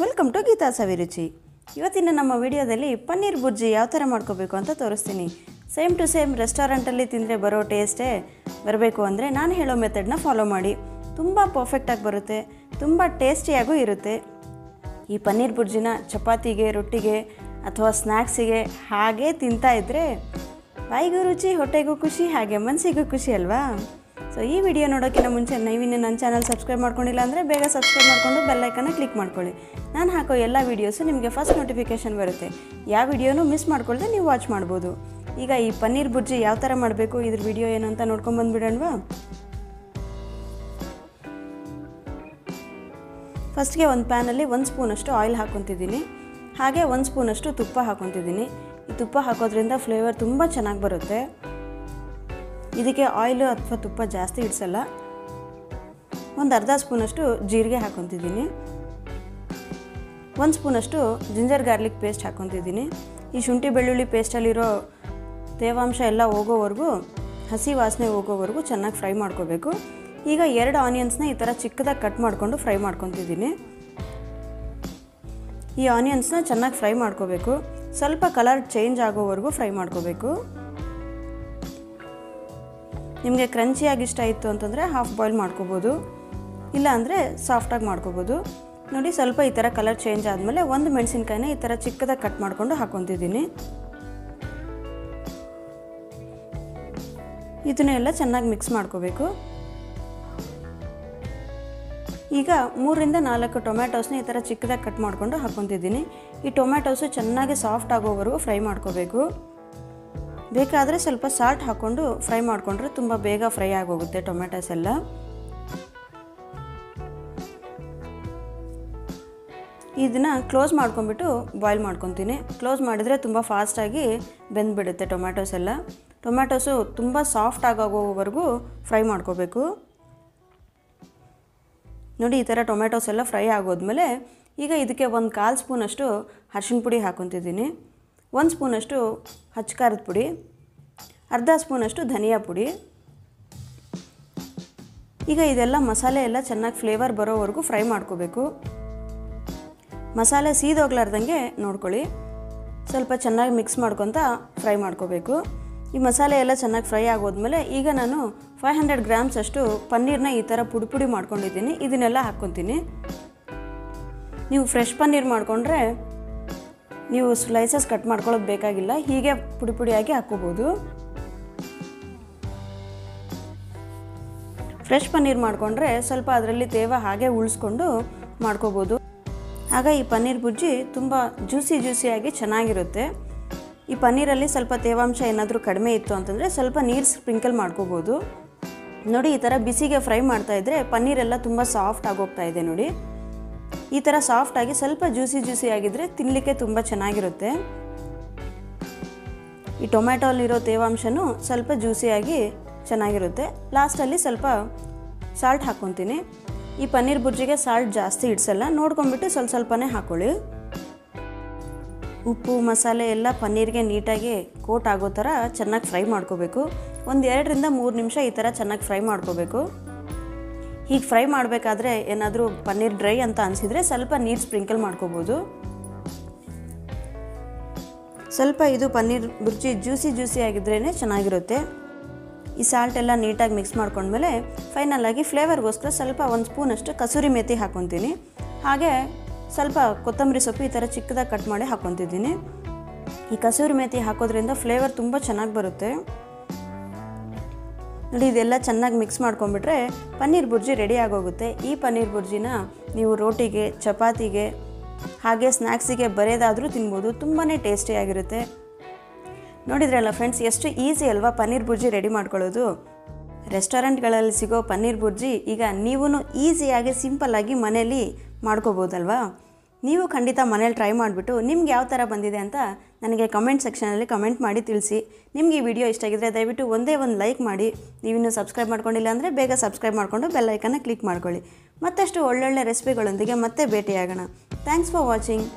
Welcome to Geetha ಸವಿರುಚಿ. ಇವತ್ತಿನ ನಮ್ಮ ವಿಡಿಯೋದಲ್ಲಿ ಪನ್ನೀರ್ ಬುರ್ಜಿ ಯಾವ ಥರ ಮಾಡ್ಕೋಬೇಕು ಅಂತ ತೋರಿಸ್ತೀನಿ. ಸೇಮ್ ಟು ಸೇಮ್ ರೆಸ್ಟೋರೆಂಟಲ್ಲಿ ತಿಂದರೆ ಬರೋ ಟೇಸ್ಟೇ ಬರಬೇಕು ಅಂದರೆ ನಾನು ಹೇಳೋ ಮೆಥಡ್ನ ಫಾಲೋ ಮಾಡಿ. ತುಂಬ ಪರ್ಫೆಕ್ಟಾಗಿ ಬರುತ್ತೆ, ತುಂಬ ಟೇಸ್ಟಿಯಾಗೂ ಇರುತ್ತೆ. ಈ ಪನ್ನೀರ್ ಬುರ್ಜಿನ ಚಪಾತಿಗೆ, ರೊಟ್ಟಿಗೆ ಅಥವಾ ಸ್ನ್ಯಾಕ್ಸಿಗೆ ಹಾಗೇ ತಿಂತಾ ಇದ್ದರೆ ಬಾಯಿಗೂ ರುಚಿ, ಹೊಟ್ಟೆಗೂ ಖುಷಿ, ಹಾಗೆ ಮನಸ್ಸಿಗೂ ಖುಷಿ ಅಲ್ವಾ? ಸೊ ಈ ವಿಡಿಯೋ ನೋಡೋಕ್ಕಿಂತ ಮುಂಚೆ ನೀವಿನ್ನು ನನ್ನ ಚಾನಲ್ ಸಬ್ಸ್ಕ್ರೈಬ್ ಮಾಡ್ಕೊಂಡಿಲ್ಲ ಅಂದರೆ ಬೇಗ ಸಬ್ಸ್ಕ್ರೈಬ್ ಮಾಡಿಕೊಂಡು ಬೆಲ್ಲೈಕನ್ನ ಕ್ಲಿಕ್ ಮಾಡ್ಕೊಳ್ಳಿ. ನಾನು ಹಾಕೋ ಎಲ್ಲ ವೀಡಿಯೋಸು ನಿಮಗೆ ಫಸ್ಟ್ ನೋಟಿಫಿಕೇಷನ್ ಬರುತ್ತೆ. ಯಾವ ವಿಡಿಯೋನೂ ಮಿಸ್ ಮಾಡ್ಕೊಳ್ದೆ ನೀವು ವಾಚ್ ಮಾಡ್ಬೋದು. ಈಗ ಈ ಪನ್ನೀರ್ ಬುರ್ಜಿ ಯಾವ ಥರ ಮಾಡಬೇಕು, ಇದ್ರ ವಿಡಿಯೋ ಏನು ಅಂತ ನೋಡ್ಕೊಂಬಂದುಬಿಡೋಣವಾ? ಫಸ್ಟ್ಗೆ ಒಂದು ಪ್ಯಾನಲ್ಲಿ 1 ಸ್ಪೂನಷ್ಟು ಆಯಿಲ್ ಹಾಕ್ಕೊತಿದ್ದೀನಿ. ಹಾಗೆ 1 ಸ್ಪೂನಷ್ಟು ತುಪ್ಪ ಹಾಕ್ಕೊತಿದ್ದೀನಿ. ಈ ತುಪ್ಪ ಹಾಕೋದ್ರಿಂದ ಫ್ಲೇವರ್ ತುಂಬ ಚೆನ್ನಾಗಿ ಬರುತ್ತೆ. ಇದಕ್ಕೆ ಆಯಿಲು ಅಥವಾ ತುಪ್ಪ ಜಾಸ್ತಿ ಇಡಿಸಲ್ಲ. ಒಂದು ಅರ್ಧ ಸ್ಪೂನಷ್ಟು ಜೀರಿಗೆ ಹಾಕ್ಕೊತಿದ್ದೀನಿ. 1 ಸ್ಪೂನಷ್ಟು ಜಿಂಜರ್ ಗಾರ್ಲಿಕ್ ಪೇಸ್ಟ್ ಹಾಕ್ಕೊತಿದ್ದೀನಿ. ಈ ಶುಂಠಿ ಬೆಳ್ಳುಳ್ಳಿ ಪೇಸ್ಟಲ್ಲಿರೋ ತೇವಾಂಶ ಎಲ್ಲ ಹೋಗೋವರೆಗೂ, ಹಸಿ ವಾಸನೆ ಹೋಗೋವರೆಗೂ ಚೆನ್ನಾಗಿ ಫ್ರೈ ಮಾಡ್ಕೋಬೇಕು. ಈಗ 2 ಆನಿಯನ್ಸ್ನ ಈ ಥರ ಚಿಕ್ಕದಾಗಿ ಕಟ್ ಮಾಡಿಕೊಂಡು ಫ್ರೈ ಮಾಡ್ಕೊತಿದ್ದೀನಿ. ಈ ಆನಿಯನ್ಸ್ನ ಚೆನ್ನಾಗಿ ಫ್ರೈ ಮಾಡ್ಕೋಬೇಕು. ಸ್ವಲ್ಪ ಕಲರ್ ಚೇಂಜ್ ಆಗೋವರೆಗೂ ಫ್ರೈ ಮಾಡ್ಕೋಬೇಕು. ನಿಮಗೆ ಕ್ರಂಚಿಯಾಗಿ ಇಷ್ಟ ಇತ್ತು ಅಂತಂದರೆ ಹಾಫ್ ಬಾಯ್ಲ್ ಮಾಡ್ಕೋಬೋದು, ಇಲ್ಲ ಅಂದರೆ ಸಾಫ್ಟಾಗಿ ಮಾಡ್ಕೋಬೋದು. ನೋಡಿ, ಸ್ವಲ್ಪ ಈ ಥರ ಕಲರ್ ಚೇಂಜ್ ಆದಮೇಲೆ 1 ಮೆಣಸಿನ್ಕಾಯಿನ ಈ ಥರ ಚಿಕ್ಕದಾಗಿ ಕಟ್ ಮಾಡ್ಕೊಂಡು ಹಾಕ್ಕೊತಿದ್ದೀನಿ. ಇದನ್ನೆಲ್ಲ ಚೆನ್ನಾಗಿ ಮಿಕ್ಸ್ ಮಾಡ್ಕೋಬೇಕು. ಈಗ 3ರಿಂದ 4 ಟೊಮ್ಯಾಟೋಸ್ನ ಈ ಥರ ಚಿಕ್ಕದಾಗಿ ಕಟ್ ಮಾಡ್ಕೊಂಡು ಹಾಕ್ಕೊತಿದ್ದೀನಿ. ಈ ಟೊಮ್ಯಾಟೋಸು ಚೆನ್ನಾಗಿ ಸಾಫ್ಟ್ ಆಗೋವರೆಗೂ ಫ್ರೈ ಮಾಡ್ಕೋಬೇಕು. ಬೇಕಾದರೆ ಸ್ವಲ್ಪ ಸಾಲ್ಟ್ ಹಾಕ್ಕೊಂಡು ಫ್ರೈ ಮಾಡಿಕೊಂಡ್ರೆ ತುಂಬ ಬೇಗ ಫ್ರೈ ಆಗೋಗುತ್ತೆ ಟೊಮ್ಯಾಟೋಸ್ ಎಲ್ಲ. ಇದನ್ನು ಕ್ಲೋಸ್ ಮಾಡ್ಕೊಂಬಿಟ್ಟು ಬಾಯ್ಲ್ ಮಾಡ್ಕೊತೀನಿ. ಕ್ಲೋಸ್ ಮಾಡಿದರೆ ತುಂಬ ಫಾಸ್ಟಾಗಿ ಬೆಂದ್ಬಿಡುತ್ತೆ ಟೊಮ್ಯಾಟೋಸ್ ಎಲ್ಲ. ಟೊಮ್ಯಾಟೋಸು ತುಂಬ ಸಾಫ್ಟ್ ಆಗೋವರೆಗೂ ಫ್ರೈ ಮಾಡ್ಕೋಬೇಕು. ನೋಡಿ, ಈ ಥರ ಟೊಮ್ಯಾಟೋಸ್ ಎಲ್ಲ ಫ್ರೈ ಆಗೋದ್ಮೇಲೆ ಈಗ ಇದಕ್ಕೆ 1/4 ಸ್ಪೂನಷ್ಟು ಅರಿಶಿನ ಪುಡಿ ಹಾಕ್ಕೊತಿದ್ದೀನಿ. 1 ಸ್ಪೂನಷ್ಟು ಖಾರದ ಪುಡಿ, ಅರ್ಧ ಸ್ಪೂನಷ್ಟು ಧನಿಯಾ ಪುಡಿ. ಈಗ ಇದೆಲ್ಲ ಮಸಾಲೆ ಎಲ್ಲ ಚೆನ್ನಾಗಿ ಫ್ಲೇವರ್ ಬರೋವರೆಗೂ ಫ್ರೈ ಮಾಡ್ಕೋಬೇಕು. ಮಸಾಲೆ ಸೀದೋಗ್ಲಾರ್ದಂಗೆ ನೋಡ್ಕೊಳ್ಳಿ. ಸ್ವಲ್ಪ ಚೆನ್ನಾಗಿ ಮಿಕ್ಸ್ ಮಾಡ್ಕೊತ ಫ್ರೈ ಮಾಡ್ಕೋಬೇಕು. ಈ ಮಸಾಲೆ ಎಲ್ಲ ಚೆನ್ನಾಗಿ ಫ್ರೈ ಆಗೋದ್ಮೇಲೆ ಈಗ ನಾನು 500 ಗ್ರಾಮ್ಸ್ ಅಷ್ಟು ಪನ್ನೀರನ್ನ ಈ ಥರ ಪುಡಿ ಮಾಡ್ಕೊಂಡಿದ್ದೀನಿ. ಇದನ್ನೆಲ್ಲ ಹಾಕ್ಕೊತೀನಿ. ನೀವು ಫ್ರೆಶ್ ಪನ್ನೀರ್ ಮಾಡಿಕೊಂಡ್ರೆ ನೀವು ಸ್ಲೈಸಸ್ ಕಟ್ ಮಾಡ್ಕೊಳ್ಳೋದು ಬೇಕಾಗಿಲ್ಲ, ಹೀಗೆ ಪುಡಿಯಾಗಿ ಹಾಕ್ಕೋಬೋದು. ಫ್ರೆಶ್ ಪನ್ನೀರ್ ಮಾಡಿಕೊಂಡ್ರೆ ಸ್ವಲ್ಪ ಅದರಲ್ಲಿ ತೇವ ಹಾಗೆ ಉಳಿಸ್ಕೊಂಡು ಮಾಡ್ಕೋಬೋದು. ಆಗ ಈ ಪನ್ನೀರ್ ಬುರ್ಜಿ ತುಂಬ ಜ್ಯೂಸಿಯಾಗಿ ಚೆನ್ನಾಗಿರುತ್ತೆ. ಈ ಪನ್ನೀರಲ್ಲಿ ಸ್ವಲ್ಪ ತೇವಾಂಶ ಏನಾದರೂ ಕಡಿಮೆ ಇತ್ತು ಅಂತಂದರೆ ಸ್ವಲ್ಪ ನೀರು ಸ್ಪ್ರಿಂಕಲ್ ಮಾಡ್ಕೋಬೋದು. ನೋಡಿ, ಈ ಥರ ಬಿಸಿಗೆ ಫ್ರೈ ಮಾಡ್ತಾಯಿದ್ರೆ ಪನ್ನೀರೆಲ್ಲ ತುಂಬ ಸಾಫ್ಟ್ ಆಗೋಗ್ತಾ ಇದೆ. ನೋಡಿ, ಈ ಥರ ಸಾಫ್ಟಾಗಿ ಸ್ವಲ್ಪ ಜ್ಯೂಸಿ ಆಗಿದ್ದರೆ ತಿನ್ನಲಿಕ್ಕೆ ತುಂಬ ಚೆನ್ನಾಗಿರುತ್ತೆ. ಈ ಟೊಮ್ಯಾಟೋಲಿರೋ ತೇವಾಂಶನೂ ಸ್ವಲ್ಪ ಜ್ಯೂಸಿಯಾಗಿ ಚೆನ್ನಾಗಿರುತ್ತೆ. ಲಾಸ್ಟಲ್ಲಿ ಸ್ವಲ್ಪ ಸಾಲ್ಟ್ ಹಾಕ್ಕೊತೀನಿ. ಈ ಪನ್ನೀರ್ ಬುರ್ಜಿಗೆ ಸಾಲ್ಟ್ ಜಾಸ್ತಿ ಇಡಿಸಲ್ಲ, ನೋಡ್ಕೊಂಬಿಟ್ಟು ಸ್ವಲ್ಪನೇ ಹಾಕ್ಕೊಳ್ಳಿ. ಉಪ್ಪು ಮಸಾಲೆ ಎಲ್ಲ ಪನ್ನೀರ್ಗೆ ನೀಟಾಗಿ ಕೋಟ್ ಆಗೋ ಥರ ಚೆನ್ನಾಗಿ ಫ್ರೈ ಮಾಡ್ಕೋಬೇಕು. ಒಂದು 2ರಿಂದ 3 ನಿಮಿಷ ಈ ಥರ ಚೆನ್ನಾಗಿ ಫ್ರೈ ಮಾಡ್ಕೋಬೇಕು. ಹೀಗೆ ಫ್ರೈ ಮಾಡಬೇಕಾದ್ರೆ ಏನಾದರೂ ಪನ್ನೀರ್ ಡ್ರೈ ಅಂತ ಅನಿಸಿದರೆ ಸ್ವಲ್ಪ ನೀರು ಸ್ಪ್ರಿಂಕಲ್ ಮಾಡ್ಕೋಬೋದು. ಸ್ವಲ್ಪ ಇದು ಪನ್ನೀರ್ ಬುರ್ಜಿ ಜ್ಯೂಸಿ ಆಗಿದ್ರೇ ಚೆನ್ನಾಗಿರುತ್ತೆ. ಈ ಸಾಲ್ಟ್ ಎಲ್ಲ ನೀಟಾಗಿ ಮಿಕ್ಸ್ ಮಾಡ್ಕೊಂಡ್ಮೇಲೆ ಫೈನಲಾಗಿ ಫ್ಲೇವರ್ಗೋಸ್ಕರ ಸ್ವಲ್ಪ 1 ಸ್ಪೂನಷ್ಟು ಕಸೂರಿ ಮೇಥಿ ಹಾಕ್ಕೊತೀನಿ. ಹಾಗೆ ಸ್ವಲ್ಪ ಕೊತ್ತಂಬರಿ ಸೊಪ್ಪು ಈ ಥರ ಚಿಕ್ಕದಾಗಿ ಕಟ್ ಮಾಡಿ ಹಾಕ್ಕೊತಿದ್ದೀನಿ. ಈ ಕಸೂರಿ ಮೇಥಿ ಹಾಕೋದ್ರಿಂದ ಫ್ಲೇವರ್ ತುಂಬ ಚೆನ್ನಾಗಿ ಬರುತ್ತೆ. ನೋಡಿ, ಇದೆಲ್ಲ ಚೆನ್ನಾಗಿ ಮಿಕ್ಸ್ ಮಾಡ್ಕೊಂಡ್ಬಿಟ್ರೆ ಪನ್ನೀರ್ ಬುರ್ಜಿ ರೆಡಿ ಆಗೋಗುತ್ತೆ. ಈ ಪನ್ನೀರ್ ಬುರ್ಜಿನ ನೀವು ರೋಟಿಗೆ, ಚಪಾತಿಗೆ, ಹಾಗೆ ಸ್ನ್ಯಾಕ್ಸಿಗೆ ಬರೆದಾದರೂ ತಿನ್ಬೋದು. ತುಂಬಾ ಟೇಸ್ಟಿಯಾಗಿರುತ್ತೆ. ನೋಡಿದ್ರಲ್ಲ ಫ್ರೆಂಡ್ಸ್, ಎಷ್ಟು ಈಸಿ ಅಲ್ವಾ ಪನ್ನೀರ್ ಬುರ್ಜಿ ರೆಡಿ ಮಾಡ್ಕೊಳ್ಳೋದು. ರೆಸ್ಟೋರೆಂಟ್ಗಳಲ್ಲಿ ಸಿಗೋ ಪನ್ನೀರ್ ಬುರ್ಜಿ ಈಗ ನೀವೂ ಈಸಿಯಾಗಿ ಸಿಂಪಲ್ಲಾಗಿ ಮನೇಲಿ ಮಾಡ್ಕೋಬೋದಲ್ವಾ? ನೀವು ಖಂಡಿತ ಮನೇಲಿ ಟ್ರೈ ಮಾಡಿಬಿಟ್ಟು ನಿಮ್ಗೆ ಯಾವ ಥರ ಬಂದಿದೆ ಅಂತ ನನಗೆ ಕಮೆಂಟ್ ಸೆಕ್ಷನಲ್ಲಿ ಕಮೆಂಟ್ ಮಾಡಿ ತಿಳಿಸಿ. ನಿಮಗೆ ಈ ವಿಡಿಯೋ ಇಷ್ಟ ಆಗಿದ್ರೆ ದಯವಿಟ್ಟು ಒಂದೇ ಒಂದು ಲೈಕ್ ಮಾಡಿ. ನೀವಿನ್ನೂ ಸಬ್ಸ್ಕ್ರೈಬ್ ಮಾಡ್ಕೊಂಡಿಲ್ಲ ಅಂದರೆ ಬೇಗ ಸಬ್ಸ್ಕ್ರೈಬ್ ಮಾಡಿಕೊಂಡು ಬೆಲ್ಲೈಕನ್ನ ಕ್ಲಿಕ್ ಮಾಡ್ಕೊಳ್ಳಿ. ಮತ್ತಷ್ಟು ಒಳ್ಳೊಳ್ಳೆ ರೆಸಿಪಿಗಳೊಂದಿಗೆ ಮತ್ತೆ ಭೇಟಿಯಾಗೋಣ. Thanks for watching.